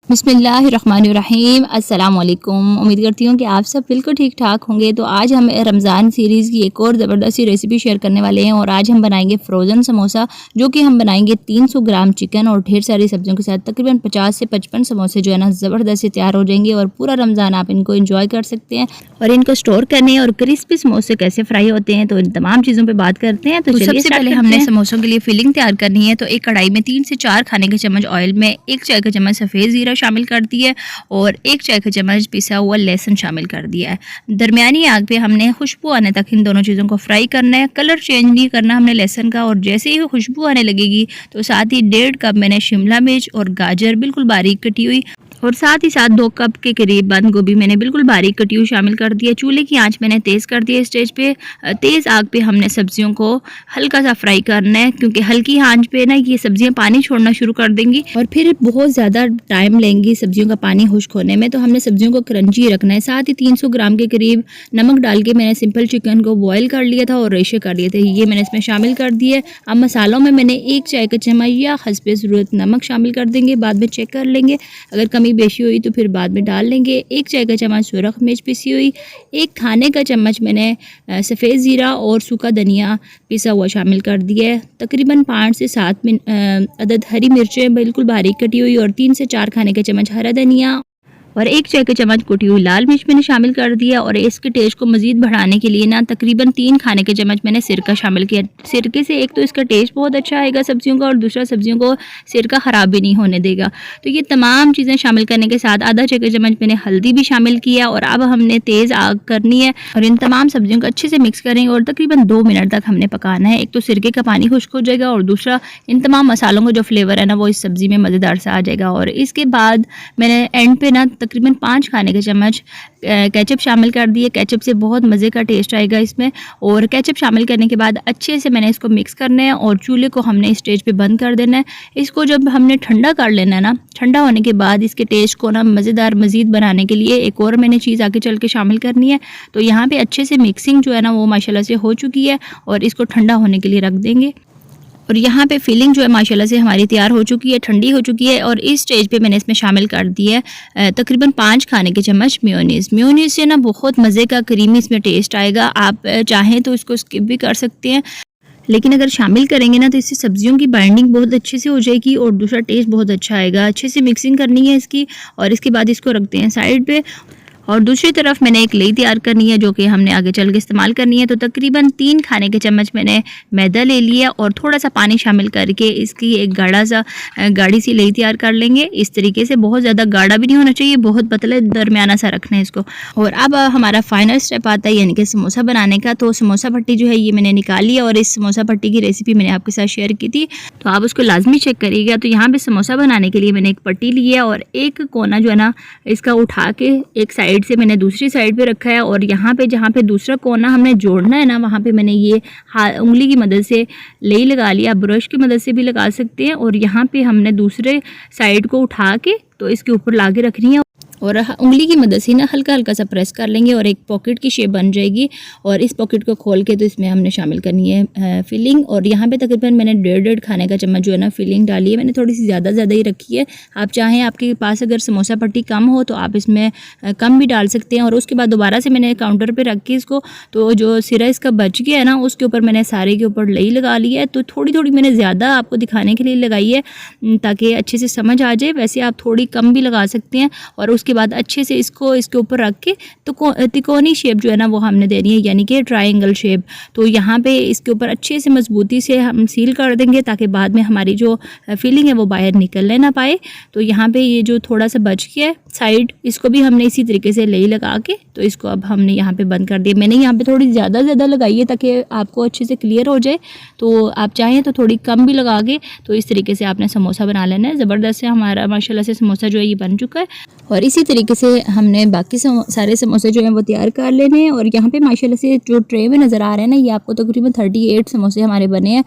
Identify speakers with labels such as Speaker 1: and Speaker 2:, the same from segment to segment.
Speaker 1: बिस्मिल्लाहिर्रहमानिर्रहीम। अस्सलाम वालेकुम। उम्मीद करती हूँ कि आप सब बिल्कुल ठीक ठाक होंगे। तो आज हम रमज़ान सीरीज़ की एक और ज़बरदस्त रेसिपी शेयर करने वाले हैं और आज हम बनाएंगे फ़्रोज़न समोसा, जो कि हम बनाएंगे 300 ग्राम चिकन और ढेर सारी सब्जियों के साथ। तकरीबन 50 से 55 समोसे जो है ना ज़बरदस्त से तैयार हो जाएंगे और पूरा रमज़ान आप इनको इंजॉय कर सकते हैं। और इनको स्टोर करने और क्रिस्पी समोसे कैसे फ्राई होते हैं, तो इन तमाम चीज़ों पर बात करते हैं। तो सबसे पहले हमने समोसों के लिए फिलिंग तैयार करनी है। तो एक कढ़ाई में 3 से 4 खाने के चम्मच ऑयल में 1 चाय का चम्मच सफ़ेद ज़ीरा शामिल कर दिया है और 1 चाय का चम्मच पिसा हुआ लहसुन शामिल कर दिया है। दरमियानी आग पे हमने खुशबू आने तक इन दोनों चीज़ों को फ्राई करना है। कलर चेंज नहीं करना हमने लहसुन का। और जैसे ही खुशबू आने लगेगी तो साथ ही 1.5 कप मैंने शिमला मिर्च और गाजर बिल्कुल बारीक कटी हुई और साथ ही साथ 2 कप के करीब बंद गोभी मैंने बिल्कुल बारीक कटी हुई शामिल कर दिया। चूल्हे की आंच मैंने तेज़ कर दी है। स्टेज पे तेज़ आग पे हमने सब्जियों को हल्का सा फ्राई करना है, क्योंकि हल्की आंच पे ना ये सब्जियां पानी छोड़ना शुरू कर देंगी और फिर बहुत ज़्यादा टाइम लेंगी सब्जियों का पानी खुश्क होने में। तो हमने सब्जियों को क्रंची रखना है। साथ ही 300 ग्राम के करीब नमक डाल के मैंने सिंपल चिकन को बॉयल कर लिया था और रेशे कर लिए थे, ये मैंने इसमें शामिल कर दिए। अब मसालों में मैंने 1 चाय का चम्मच या हस्बे ज़रूरत नमक शामिल कर देंगे, बाद में चेक कर लेंगे, अगर कमी बेशी हुई तो फिर बाद में डाल लेंगे। 1 चाय का चम्मच सुरख मिर्च पिसी हुई, 1 खाने का चम्मच मैंने सफ़ेद ज़ीरा और सूखा धनिया पिसा हुआ शामिल कर दिया है। तकरीबन 5 से 7 अदद हरी मिर्चें बिल्कुल बारीक कटी हुई और 3 से 4 खाने के चम्मच हरा धनिया और 1 चाय का चम्मच कुटी हुई लाल मिर्च मैंने शामिल कर दिया। और इसके टेस्ट को मज़ीद बढ़ाने के लिए ना तकरीबन 3 खाने के चम्मच मैंने सिरका शामिल किया। सिरके से एक तो इसका टेस्ट बहुत अच्छा आएगा सब्जियों का और दूसरा सब्जियों को सिरका ख़राब भी नहीं होने देगा। तो ये तमाम चीज़ें शामिल करने के साथ आधा चाय का चम्मच मैंने हल्दी भी शामिल किया। और अब हमने तेज़ आग करनी है और इन तमाम सब्जियों को अच्छे से मिक्स करेंगे और तकरीबन 2 मिनट तक हमने पकाना है। एक तो सिरके का पानी खुश्क हो जाएगा और दूसरा इन तमाम मसालों का जो फ्लेवर है ना वो इस सब्ज़ी में मज़ेदार सा आ जाएगा। और इसके बाद मैंने एंड पे ना तकरीबन 5 खाने के चम्मच केचप शामिल कर दिए। केचप से बहुत मज़े का टेस्ट आएगा इसमें। और केचप शामिल करने के बाद अच्छे से मैंने इसको मिक्स करना है और चूल्हे को हमने स्टेज पे बंद कर देना है। इसको जब हमने ठंडा कर लेना है ना, ठंडा होने के बाद इसके टेस्ट को ना मज़ेदार मज़ीद बनाने के लिए एक और मैंने चीज़ आगे चल के शामिल करनी है। तो यहाँ पे अच्छे से मिक्सिंग जो है ना वो माशाल्लाह से हो चुकी है और इसको ठंडा होने के लिए रख देंगे। और यहाँ पे फिलिंग जो है माशाल्लाह से हमारी तैयार हो चुकी है, ठंडी हो चुकी है। और इस स्टेज पे मैंने इसमें शामिल कर दिया है तकरीबन 5 खाने के चम्मच मेयोनीज़। मेयोनीज़ से ना बहुत मज़े का क्रीमी इसमें टेस्ट आएगा। आप चाहें तो इसको स्किप भी कर सकते हैं, लेकिन अगर शामिल करेंगे ना तो इससे सब्जियों की बाइंडिंग बहुत अच्छे से हो जाएगी और दूसरा टेस्ट बहुत अच्छा आएगा। अच्छे से मिक्सिंग करनी है इसकी और इसके बाद इसको रखते हैं साइड पे। और दूसरी तरफ मैंने एक लेई तैयार करनी है जो कि हमने आगे चल के इस्तेमाल करनी है। तो तकरीबन 3 खाने के चम्मच मैंने मैदा ले लिया और थोड़ा सा पानी शामिल करके इसकी एक गाढ़ी सी लेई तैयार कर लेंगे। इस तरीके से बहुत ज़्यादा गाढ़ा भी नहीं होना चाहिए, बहुत पतला दरमियाना सा रखना है इसको। और अब हमारा फाइनल स्टेप आता है यानी कि समोसा बनाने का। तो समोसा पट्टी जो है ये मैंने निकाली है और इस समोसा पट्टी की रेसिपी मैंने आपके साथ शेयर की थी, तो आप उसको लाजमी चेक करिएगा। तो यहाँ पर समोसा बनाने के लिए मैंने एक पट्टी ली है और एक कोना जो है ना इसका उठा के एक साइड से मैंने दूसरी साइड पे रखा है। और यहाँ पे जहाँ पे दूसरा कोना हमने जोड़ना है ना वहाँ पे मैंने ये उंगली की मदद से लेई लगा लिया। ब्रश की मदद से भी लगा सकते हैं। और यहाँ पे हमने दूसरे साइड को उठा के तो इसके ऊपर ला के रखनी है और उंगली की मदद से ना हल्का हल्का सा प्रेस कर लेंगे और एक पॉकेट की शेप बन जाएगी। और इस पॉकेट को खोल के तो इसमें हमने शामिल करनी है फिलिंग। और यहाँ पे तकरीबन मैंने 1.5 खाने का चम्मच जो है ना फिलिंग डाली है। मैंने थोड़ी सी ज़्यादा ही रखी है। आप चाहें आपके पास अगर समोसा पट्टी कम हो तो आप इसमें कम भी डाल सकते हैं। और उसके बाद दोबारा से मैंने काउंटर पर रख के इसको तो जो सिरा इसका बच गया है ना उसके ऊपर मैंने सारे के ऊपर लेई लगा ली है। तो थोड़ी थोड़ी मैंने ज़्यादा आपको दिखाने के लिए लगाई है ताकि अच्छे से समझ आ जाए। वैसे आप थोड़ी कम भी लगा सकते हैं। और उसके बाद अच्छे से इसको इसके ऊपर रख के तो तिकोनी शेप जो है ना वो हमने देनी है यानी कि ट्रायंगल शेप। तो यहाँ पे इसके ऊपर अच्छे से मजबूती से हम सील कर देंगे ताकि बाद में हमारी जो फिलिंग है वो बाहर निकलने ना पाए। तो यहाँ पे ये जो थोड़ा सा बच गया है साइड, इसको भी हमने इसी तरीके से लेई लगा के तो इसको अब हमने यहाँ पे बंद कर दिया। मैंने यहाँ पे थोड़ी ज़्यादा लगाई है ताकि आपको अच्छे से क्लियर हो जाए। तो आप चाहें तो थोड़ी कम भी लगा के तो इस तरीके से आपने समोसा बना लेना है। ज़बरदस्त से हमारा माशाल्लाह से समोसा जो है ये बन चुका है। और इसी तरीके से हमने बाकी सारे समोसे जो हैं वो तैयार कर लेने हैं। और यहाँ पे माशाल्लाह से जो ट्रे में नज़र आ रहे हैं ना ये आपको तकरीबन 38 समोसे हमारे बने हैं।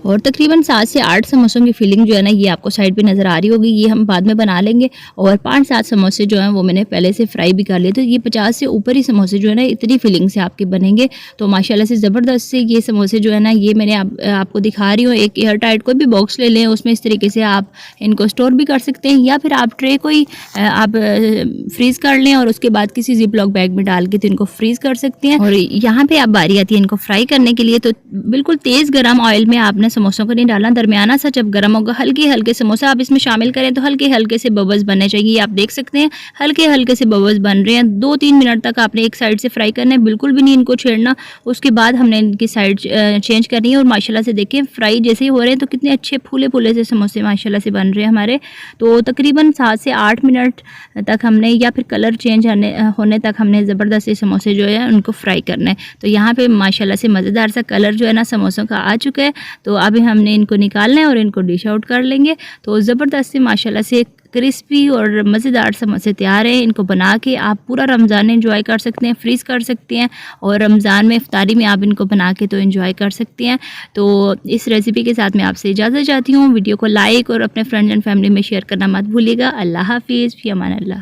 Speaker 1: और तकरीबन 7 से 8 समोसों की फिलिंग जो है ना ये आपको साइड पे नज़र आ रही होगी, ये हम बाद में बना लेंगे। और 5-7 समोसे जो हैं वो मैंने पहले से फ्राई भी कर लिए, तो ये 50 से ऊपर ही समोसे जो है ना इतनी फिलिंग से आपके बनेंगे। तो माशाल्लाह से ज़बरदस्त से ये समोसे जो है ना ये मैंने आपको दिखा रही हूँ। एक एयर टाइट कोई भी बॉक्स ले लें, उसमें इस तरीके से आप इनको स्टोर भी कर सकते हैं, या फिर आप ट्रे को ही आप फ्रीज़ कर लें और उसके बाद किसी जिप लॉक बैग में डाल के तो इनको फ्रीज़ कर सकते हैं। और यहाँ पे अब बारी आती है इनको फ्राई करने के लिए। तो बिल्कुल तेज़ गर्म ऑयल में आपने समोसों को नहीं डालना, दरमियाना सा जब गर्म होगा हल्के हल्के समोसा आप इसमें शामिल करें तो हल्के हल्के से बबल्स बनने चाहिए। आप देख सकते हैं हल्के हल्के से बबल्स बन रहे हैं। 2-3 मिनट तक आपने एक साइड से फ्राई करना है, बिल्कुल भी नहीं इनको छेड़ना। उसके बाद हमने इनकी साइड चेंज करनी है। और माशाल्लाह से देखिए फ्राई जैसे ही हो रहे हैं तो कितने अच्छे फूले फूले से समोसे माशाल्लाह से बन रहे हैं हमारे। तो तकरीबन 7 से 8 मिनट तक हमने, या फिर कलर चेंज होने तक हमने ज़बरदस्त से समोसे जो है उनको फ्राई करना है। तो यहाँ पे माशाल्लाह से मज़ेदार सा कलर जो है ना समोसों का आ चुका है। तो अभी हमने इनको निकालना है और इनको डिश आउट कर लेंगे। तो ज़बरदस्त से माशाल्लाह से क्रिस्पी और मज़ेदार समोसे तैयार हैं। इनको बना के आप पूरा रमज़ान एंजॉय कर सकते हैं, फ्रीज़ कर सकते हैं, और रमज़ान में इफ्तारी में आप इनको बना के तो एंजॉय कर सकते हैं। तो इस रेसिपी के साथ मैं आपसे इजाज़त चाहती हूँ। वीडियो को लाइक और अपने फ्रेंड्स एंड फैमिली में शेयर करना मत भूलिएगा। अल्लाह हाफ़िज़, फ़ी अमान अल्लाह।